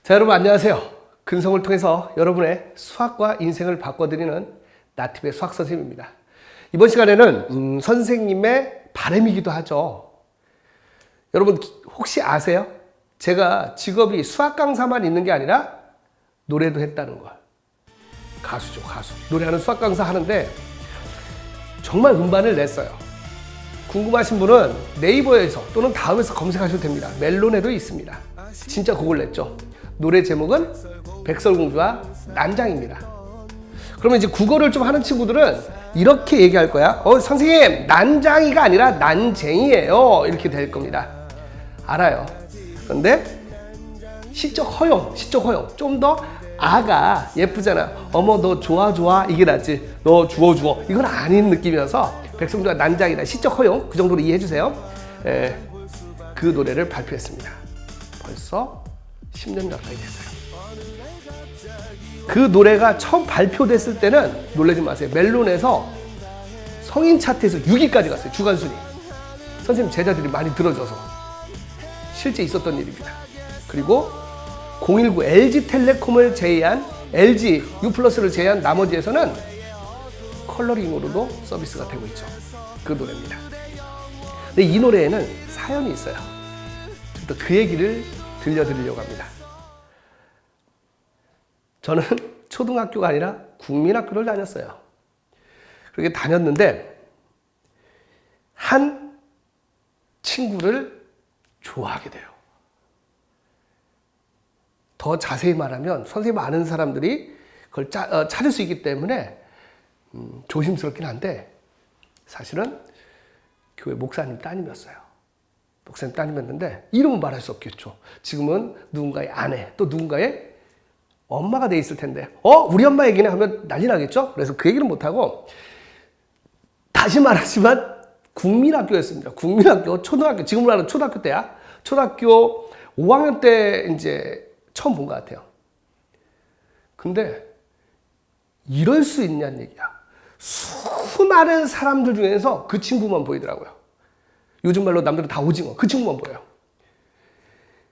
자, 여러분 안녕하세요. 근성을 통해서 여러분의 수학과 인생을 바꿔드리는 나팁의 수학 선생님입니다. 이번 시간에는 선생님의 바람이기도 하죠. 여러분 혹시 아세요? 제가 직업이 수학 강사만 있는 게 아니라 노래도 했다는 걸. 가수죠, 가수. 노래하는 수학 강사 하는데 정말 음반을 냈어요. 궁금하신 분은 네이버에서 또는 다음에서 검색하셔도 됩니다. 멜론에도 있습니다. 진짜 곡을 냈죠. 노래 제목은 백설공주와 난장입니다. 그러면 이제 국어를 좀 하는 친구들은 이렇게 얘기할 거야. 선생님, 난장이가 아니라 난쟁이에요. 이렇게 될 겁니다. 알아요. 그런데 시적 허용. 좀 더 아가 예쁘잖아. 어머, 너 좋아. 이게 낫지. 너 주워. 이건 아닌 느낌이어서 백설공주와 난장이다. 시적 허용. 그 정도로 이해해 주세요. 그 노래를 발표했습니다. 벌써 10년 가까이 됐어요. 그 노래가 처음 발표됐을 때는 놀라지 마세요. 멜론에서 성인 차트에서 6위까지 갔어요. 주간 순위. 선생님 제자들이 많이 들어줘서 실제 있었던 일입니다. 그리고 019 LG텔레콤을 제외한 LG U+를 제외한 나머지에서는 컬러링으로도 서비스가 되고 있죠. 그 노래입니다. 근데 이 노래에는 사연이 있어요. 또 그 얘기를 들려드리려고 합니다. 저는 초등학교가 아니라 국민학교를 다녔어요. 그렇게 다녔는데 한 친구를 좋아하게 돼요. 더 자세히 말하면 선생님 아는 사람들이 그걸 찾을 수 있기 때문에 조심스럽긴 한데 사실은 교회 목사님 따님이었어요. 목사님 따님이었는데 이름은 말할 수 없겠죠. 지금은 누군가의 아내 또 누군가의 엄마가 돼 있을 텐데 우리 엄마 얘기네 하면 난리 나겠죠. 그래서 그 얘기는 못하고 다시 말하지만 국민학교였습니다. 국민학교 초등학교 지금으로 하는 초등학교 때야. 초등학교 5학년 때 이제 처음 본 것 같아요. 근데 이럴 수 있냐는 얘기야. 수많은 사람들 중에서 그 친구만 보이더라고요. 요즘 말로 남들은 다 오징어. 그 친구만 보여요.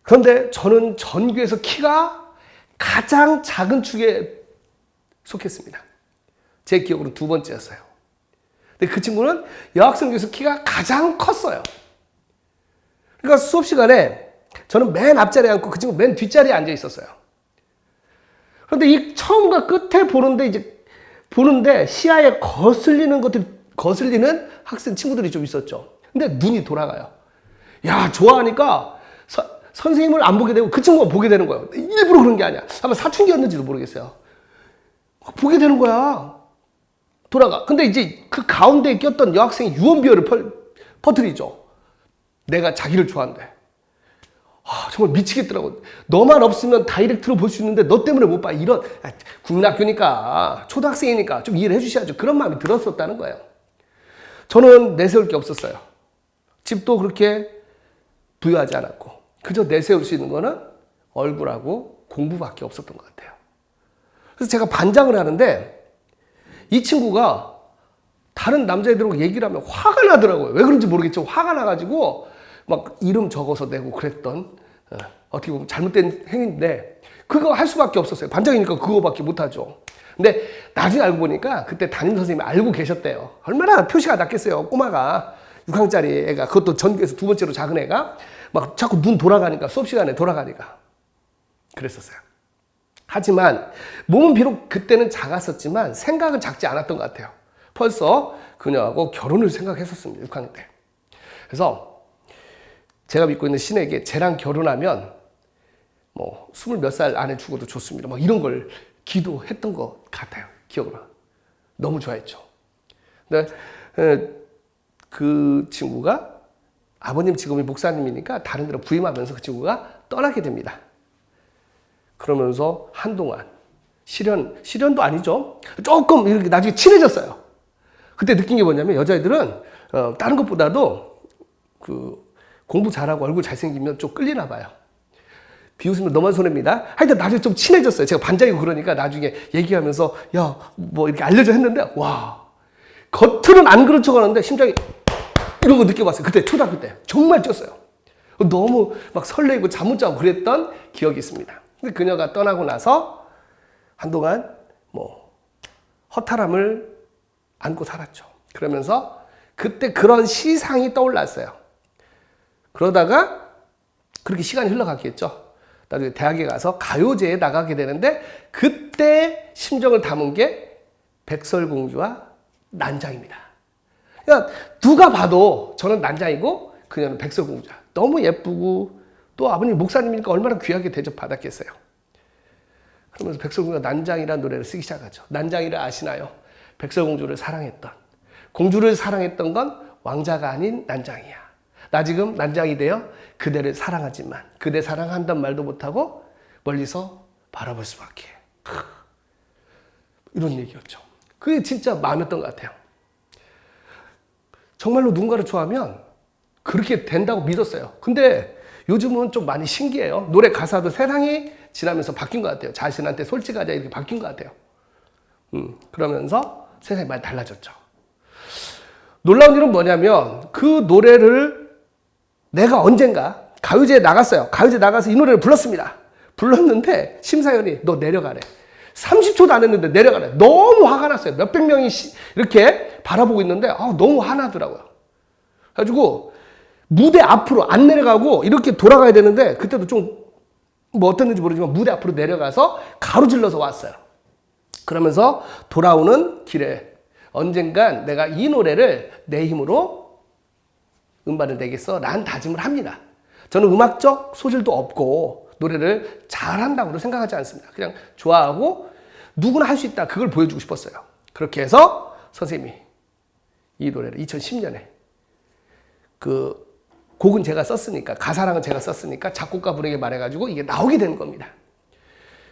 그런데 저는 전교에서 키가 가장 작은 축에 속했습니다. 제 기억으로는 두 번째였어요. 근데 그 친구는 여학생 중에서 키가 가장 컸어요. 그러니까 수업 시간에 저는 맨 앞자리에 앉고 그 친구 맨 뒷자리에 앉아 있었어요. 그런데 이 처음과 끝에 보는데 시야에 거슬리는 학생 친구들이 좀 있었죠. 근데 눈이 돌아가요. 야, 좋아하니까 선생님을 안 보게 되고 그 친구가 보게 되는 거예요. 일부러 그런 게 아니야. 아마 사춘기였는지도 모르겠어요. 보게 되는 거야. 돌아가. 근데 이제 그 가운데에 꼈던 여학생이 유언비어를 퍼뜨리죠. 내가 자기를 좋아한대. 정말 미치겠더라고. 너만 없으면 다이렉트로 볼 수 있는데 너 때문에 못 봐. 이런 국민학교니까 초등학생이니까 좀 이해를 해주셔야죠. 그런 마음이 들었었다는 거예요. 저는 내세울 게 없었어요. 집도 그렇게 부유하지 않았고 그저 내세울 수 있는 거는 얼굴하고 공부밖에 없었던 것 같아요. 그래서 제가 반장을 하는데 이 친구가 다른 남자애들하고 얘기를 하면 화가 나더라고요. 왜 그런지 모르겠죠. 화가 나가지고 막 이름 적어서 내고 그랬던 어떻게 보면 잘못된 행위인데 그거 할 수밖에 없었어요. 반장이니까 그거밖에 못하죠. 근데 나중에 알고 보니까 그때 담임 선생님이 알고 계셨대요. 얼마나 표시가 났겠어요. 꼬마가 6학년짜리 애가 그것도 전교에서 두 번째로 작은 애가 막 자꾸 눈 돌아가니까 수업 시간에 돌아가니까 그랬었어요. 하지만 몸은 비록 그때는 작았었지만 생각은 작지 않았던 것 같아요. 벌써 그녀하고 결혼을 생각했었습니다. 6학년 때. 그래서 제가 믿고 있는 신에게 쟤랑 결혼하면 뭐 20몇 살 안에 죽어도 좋습니다. 막 이런 걸 기도했던 것 같아요. 기억으로. 너무 좋아했죠. 근데 그 친구가 아버님 직업이 목사님이니까 다른 데로 부임하면서 그 친구가 떠나게 됩니다. 그러면서 한동안 실연도 아니죠. 조금 이렇게 나중에 친해졌어요. 그때 느낀 게 뭐냐면 여자애들은 다른 것보다도 그 공부 잘하고 얼굴 잘생기면 좀 끌리나 봐요. 비웃으면 너만 손해입니다. 하여튼 나중에 좀 친해졌어요. 제가 반장이고 그러니까 나중에 얘기하면서 뭐 이렇게 알려줘 했는데 와, 겉으로는 안 그런 척 하는데 심장이 이런 거 느껴봤어요. 그때 초등학교 때 정말 쪘어요. 너무 막 설레고 잠 못 자고 그랬던 기억이 있습니다. 근데 그녀가 떠나고 나서 한동안 뭐 허탈함을 안고 살았죠. 그러면서 그때 그런 시상이 떠올랐어요. 그러다가 그렇게 시간이 흘러갔겠죠. 나중에 대학에 가서 가요제에 나가게 되는데 그때 심정을 담은 게 백설공주와 난장입니다. 그러니까 누가 봐도 저는 난장이고 그녀는 백설공주야. 너무 예쁘고 또 아버님 목사님이니까 얼마나 귀하게 대접받았겠어요. 그러면서 백설공주가 난장이라는 노래를 쓰기 시작하죠. 난장이를 아시나요? 백설공주를 사랑했던, 공주를 사랑했던 건 왕자가 아닌 난장이야. 나 지금 난장이 되어 그대를 사랑하지만 그대 사랑한단 말도 못하고 멀리서 바라볼 수밖에. 이런 얘기였죠. 그게 진짜 마음이었던 것 같아요. 정말로 누군가를 좋아하면 그렇게 된다고 믿었어요. 근데 요즘은 좀 많이 신기해요. 노래 가사도 세상이 지나면서 바뀐 것 같아요. 자신한테 솔직하자 이렇게 바뀐 것 같아요. 그러면서 세상이 많이 달라졌죠. 놀라운 일은 뭐냐면 그 노래를 내가 언젠가 가요제에 나갔어요. 가요제 나가서 이 노래를 불렀습니다. 불렀는데 심사위원이 너 내려가래. 30초도 안 했는데 내려가래. 너무 화가 났어요. 몇백 명이 이렇게 바라보고 있는데 너무 화나더라고요. 그래가지고 무대 앞으로 안 내려가고 이렇게 돌아가야 되는데 그때도 좀 뭐 어땠는지 모르지만 무대 앞으로 내려가서 가로질러서 왔어요. 그러면서 돌아오는 길에 언젠간 내가 이 노래를 내 힘으로 음반을 내겠어 라는 다짐을 합니다. 저는 음악적 소질도 없고 노래를 잘한다고 생각하지 않습니다. 그냥 좋아하고 누구나 할 수 있다. 그걸 보여주고 싶었어요. 그렇게 해서 선생님이 이 노래를 2010년에 그 곡은 제가 썼으니까 가사랑은 제가 썼으니까 작곡가 분에게 말해가지고 이게 나오게 된 겁니다.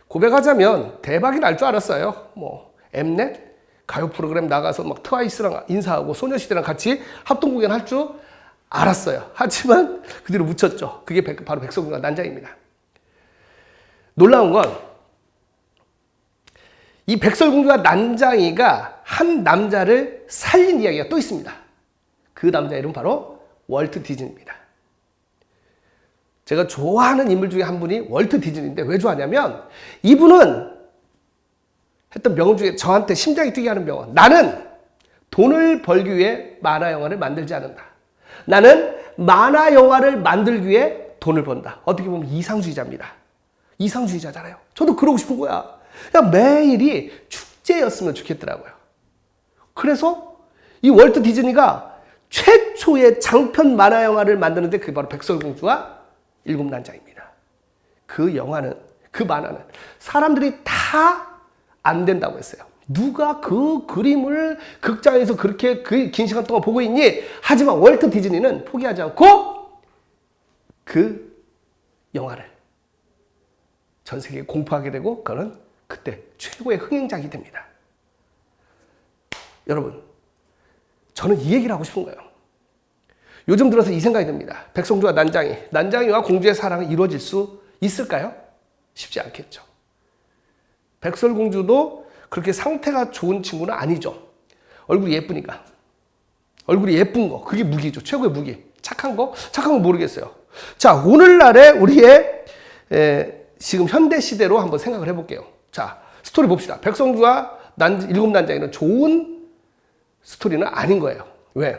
고백하자면 대박이 날 줄 알았어요. 뭐 엠넷 가요 프로그램 나가서 막 트와이스랑 인사하고 소녀시대랑 같이 합동 공연할 줄 알았어요. 하지만 그 뒤로 묻혔죠. 그게 바로 백설공주와 난장입니다. 놀라운 건 이 백설공주와 난장이가 한 남자를 살린 이야기가 또 있습니다. 그 남자 이름 바로 월트 디즈니입니다. 제가 좋아하는 인물 중에 한 분이 월트 디즈니인데 왜 좋아하냐면 이분은 했던 명언 중에 저한테 심장이 뛰게 하는 명언. 나는 돈을 벌기 위해 만화 영화를 만들지 않는다. 나는 만화 영화를 만들기 위해 돈을 번다. 어떻게 보면 이상주의자입니다. 이상주의자잖아요. 저도 그러고 싶은 거야. 그냥 매일이 축제였으면 좋겠더라고요. 그래서 이 월트 디즈니가 최초의 장편 만화 영화를 만드는데 그게 바로 백설공주와 일곱 난장입니다. 그 영화는, 그 만화는 사람들이 다 안 된다고 했어요. 누가 그 그림을 극장에서 그렇게 그 긴 시간 동안 보고 있니? 하지만 월트 디즈니는 포기하지 않고 그 영화를 전 세계에 공포하게 되고 그는 그때 최고의 흥행작이 됩니다. 여러분, 저는 이 얘기를 하고 싶은 거예요. 요즘 들어서 이 생각이 듭니다. 백설공주와 난장이와 공주의 사랑은 이루어질 수 있을까요? 쉽지 않겠죠. 백설공주도 그렇게 상태가 좋은 친구는 아니죠. 얼굴이 예쁘니까. 얼굴이 예쁜 거, 그게 무기죠. 최고의 무기. 착한 거 모르겠어요. 자, 오늘날의 우리의 지금 현대 시대로 한번 생각을 해볼게요. 자, 스토리 봅시다. 백설공주와 일곱 난장이는 좋은 스토리는 아닌 거예요. 왜?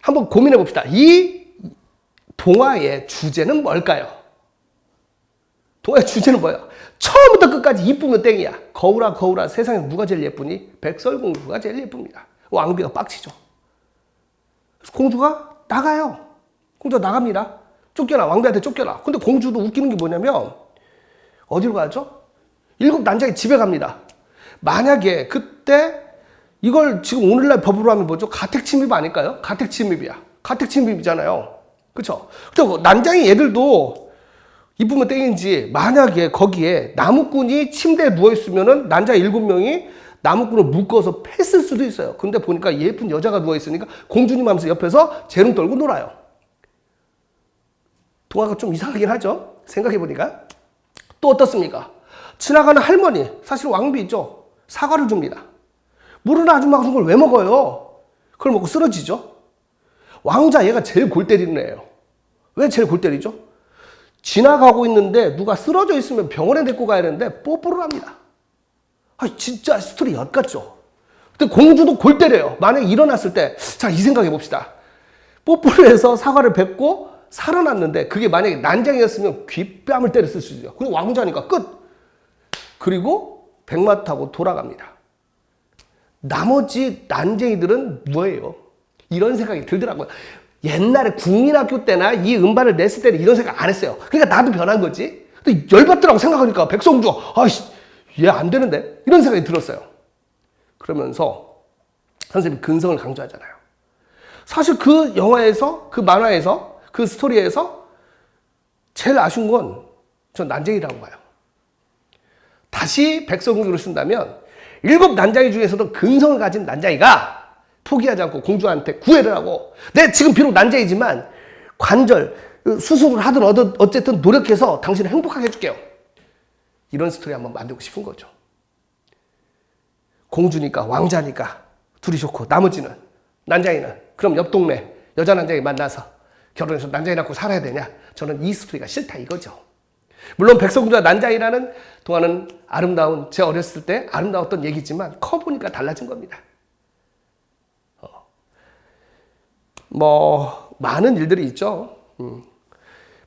한번 고민해 봅시다. 이 동화의 주제는 뭘까요? 동화의 주제는 뭐예요? 처음부터 끝까지 이쁘면 땡이야. 거울아 세상에 누가 제일 예쁘니? 백설공주가 제일 예쁩니다. 왕비가 빡치죠. 그래서 공주가 나가요. 공주가 나갑니다. 쫓겨나. 왕비한테 쫓겨나. 근데 공주도 웃기는 게 뭐냐면 어디로 가죠? 일곱 난장이 집에 갑니다. 만약에 그때 이걸 지금 오늘날 법으로 하면 뭐죠? 가택침입 아닐까요? 가택침입이야. 가택침입이잖아요. 그쵸? 난장이 얘들도 이쁘면 땡인지 만약에 거기에 나무꾼이 침대에 누워있으면은 난장 7명이 나무꾼을 묶어서 팼을 수도 있어요. 근데 보니까 예쁜 여자가 누워있으니까 공주님 하면서 옆에서 재롱 떨고 놀아요. 동화가 좀 이상하긴 하죠? 생각해보니까. 또 어떻습니까? 지나가는 할머니, 사실 왕비죠. 사과를 줍니다. 모르는 아줌마가 준 걸 왜 먹어요? 그걸 먹고 쓰러지죠. 왕자 얘가 제일 골 때리는 애예요. 왜 제일 골 때리죠? 지나가고 있는데 누가 쓰러져 있으면 병원에 데리고 가야 되는데 뽀뽀를 합니다. 아, 진짜 스토리 엿같죠? 근데 공주도 골 때려요. 만약에 일어났을 때, 자, 이 생각해 봅시다. 뽀뽀를 해서 사과를 뱉고 살아났는데 그게 만약에 난장이었으면 귓뺨을 때렸을 수 있어요. 그리고 왕자니까 끝. 그리고 백마 타고 돌아갑니다. 나머지 난쟁이들은 뭐예요? 이런 생각이 들더라고요. 옛날에 국민학교 때나 이 음반을 냈을 때는 이런 생각 안 했어요. 그러니까 나도 변한 거지. 근데 열받더라고 생각하니까 백성주, 아이씨, 얘 안 되는데? 이런 생각이 들었어요. 그러면서 선생님이 근성을 강조하잖아요. 사실 그 영화에서, 그 만화에서, 그 스토리에서 제일 아쉬운 건 전 난쟁이라고 봐요. 다시 백성공주를 쓴다면 7 난장이 중에서도 근성을 가진 난장이가 포기하지 않고 공주한테 구애를 하고, 내 지금 비록 난장이지만 관절 수술을 하든 어쨌든 노력해서 당신을 행복하게 해줄게요. 이런 스토리 한번 만들고 싶은 거죠. 공주니까 왕자니까 둘이 좋고 나머지는 난장이는 그럼 옆 동네 여자 난장이 만나서 결혼해서 난장이 낳고 살아야 되냐? 저는 이 스토리가 싫다 이거죠. 물론 백성공주와 난장이라는 동화는 아름다운, 제 어렸을 때 아름다웠던 얘기지만 커보니까 달라진 겁니다. 많은 일들이 있죠.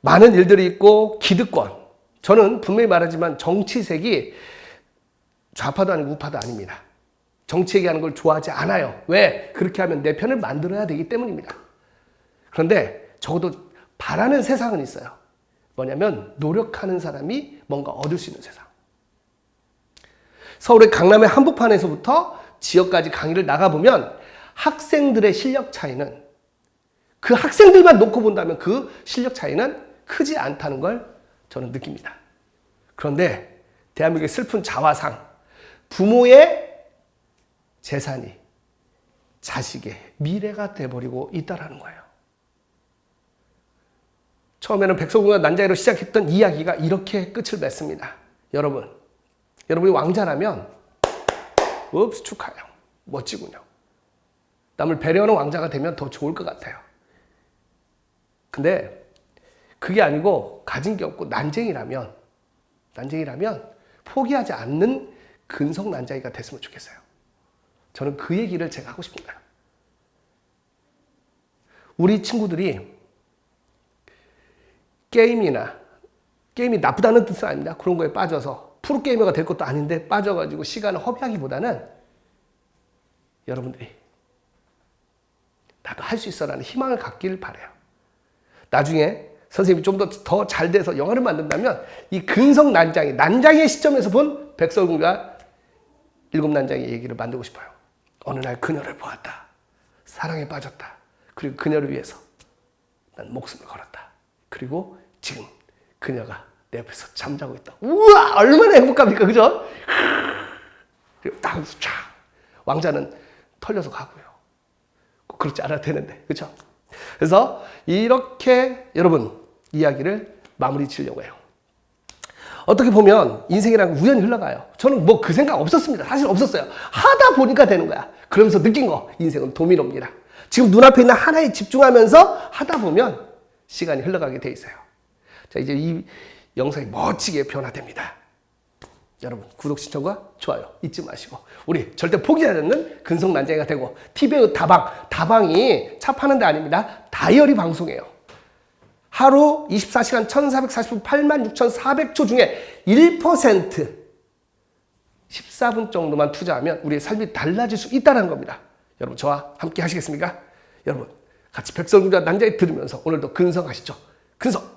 많은 일들이 있고 기득권. 저는 분명히 말하지만 정치색이 좌파도 아니고 우파도 아닙니다. 정치 얘기하는 걸 좋아하지 않아요. 왜? 그렇게 하면 내 편을 만들어야 되기 때문입니다. 그런데 적어도 바라는 세상은 있어요. 뭐냐면 노력하는 사람이 뭔가 얻을 수 있는 세상. 서울의 강남의 한복판에서부터 지역까지 강의를 나가보면 학생들의 실력 차이는, 그 학생들만 놓고 본다면 그 실력 차이는 크지 않다는 걸 저는 느낍니다. 그런데 대한민국의 슬픈 자화상, 부모의 재산이 자식의 미래가 돼버리고 있다는 거예요. 처음에는 백성공주와 난장이로 시작했던 이야기가 이렇게 끝을 맺습니다. 여러분이 왕자라면 축하해요. 멋지군요. 남을 배려하는 왕자가 되면 더 좋을 것 같아요. 근데 그게 아니고 가진 게 없고 난쟁이라면 포기하지 않는 근성 난쟁이가 됐으면 좋겠어요. 저는 그 얘기를 제가 하고 싶은 거예요. 우리 친구들이 게임이 나쁘다는 뜻은 아닙니다. 그런 거에 빠져서 프로게이머가 될 것도 아닌데 빠져가지고 시간을 허비하기보다는 여러분들이 나도 할 수 있어라는 희망을 갖기를 바라요. 나중에 선생님이 좀 더 잘 돼서 영화를 만든다면 이 근성 난장의 시점에서 본 백설공주가 7 난장의 얘기를 만들고 싶어요. 어느 날 그녀를 보았다. 사랑에 빠졌다. 그리고 그녀를 위해서 난 목숨을 걸었다. 그리고 지금 그녀가 내 옆에서 잠자고 있다. 우와, 얼마나 행복합니까, 그죠? 그리고 딱 쫙 왕자는 털려서 가고요. 꼭 그렇지 않아도 되는데, 그렇죠? 그래서 이렇게 여러분 이야기를 마무리 지으려고 해요. 어떻게 보면 인생이란 우연히 흘러가요. 저는 그 생각 없었습니다. 사실 없었어요. 하다 보니까 되는 거야. 그러면서 느낀 거, 인생은 도미노입니다. 지금 눈앞에 있는 하나에 집중하면서 하다 보면 시간이 흘러가게 돼 있어요. 자, 이제 이 영상이 멋지게 변화됩니다. 여러분 구독, 신청과 좋아요 잊지 마시고 우리 절대 포기하지 않는 근성 난쟁이가 되고, TV의 다방이 차 파는 데 아닙니다. 다이어리 방송이에요. 하루 24시간 1440분 86,400초 중에 1% 14분 정도만 투자하면 우리의 삶이 달라질 수 있다는 겁니다. 여러분 저와 함께 하시겠습니까? 여러분 같이 백설공주와 난장이 들으면서 오늘도 근성하시죠. 근성!